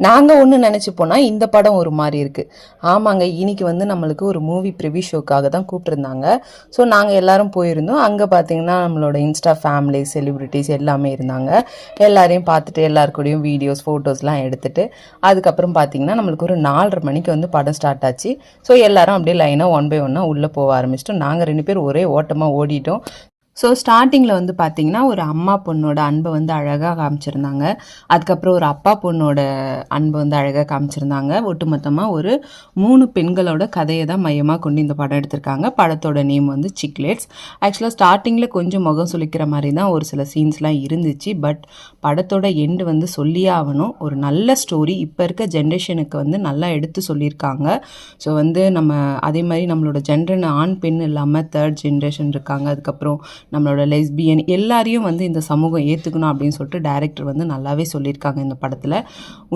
நாங்கள் ஒன்று நினச்சி போனால் இந்த படம் ஒரு மாதிரி இருக்குது. ஆமாங்க, இன்னைக்கு வந்து நம்மளுக்கு ஒரு மூவி ப்ரிவ்யூ ஷோக்காக தான் கூப்பிட்ருந்தாங்க. ஸோ நாங்கள் எல்லாரும் போயிருந்தோம். அங்கே பார்த்தீங்கன்னா நம்மளோட இன்ஸ்டா ஃபேமிலி செலிப்ரிட்டிஸ் எல்லாமே இருந்தாங்க. எல்லாரையும் பார்த்துட்டு எல்லாருக்கூடையும் வீடியோஸ் ஃபோட்டோஸ்லாம் எடுத்துகிட்டு அதுக்கப்புறம் பார்த்தீங்கன்னா நம்மளுக்கு ஒரு 4:30 மணிக்கு வந்து படம் ஸ்டார்ட் ஆச்சு. ஸோ எல்லாரும் அப்படியே லைனாக ஒன் பை ஒன்னாக உள்ளே போக ஆரம்பிச்சிட்டோம். நாங்கள் 2 பேர் ஒரே ஓட்டமாக ஓடிட்டோம். ஸோ ஸ்டார்டிங்கில் வந்து பார்த்திங்கன்னா ஒரு அம்மா பொண்ணோட அன்பை வந்து அழகாக காமிச்சிருந்தாங்க. அதுக்கப்புறம் ஒரு அப்பா பொண்ணோட அன்பை வந்து அழகாக காமிச்சிருந்தாங்க. ஒட்டுமொத்தமாக ஒரு 3 பெண்களோட கதையை தான் மையமாக கொண்டு இந்த படம் எடுத்திருக்காங்க. படத்தோட நேம் வந்து சிக்லேட்ஸ். ஆக்சுவலாக ஸ்டார்டிங்கில் கொஞ்சம் முகம் சுளிக்கிற மாதிரி தான் ஒரு சில சீன்ஸ்லாம் இருந்துச்சு. பட் படத்தோட எண்டு வந்து சொல்லியே ஆகணும். ஒரு நல்ல ஸ்டோரி இப்போ இருக்க ஜென்ரேஷனுக்கு வந்து நல்லா எடுத்து சொல்லியிருக்காங்க. ஸோ வந்து நம்ம அதே மாதிரி நம்மளோட ஜென்ரன் ஆண் பெண் இல்லாமல் 3rd ஜென்ரேஷன் இருக்காங்க. அதுக்கப்புறம் நம்மளோட லெஸ்பியன் எல்லாரையும் வந்து இந்த சமூகம் ஏற்றுக்கணும் அப்படின்னு சொல்லிட்டு டைரக்டர் வந்து நல்லாவே சொல்லியிருக்காங்க இந்த படத்தில்.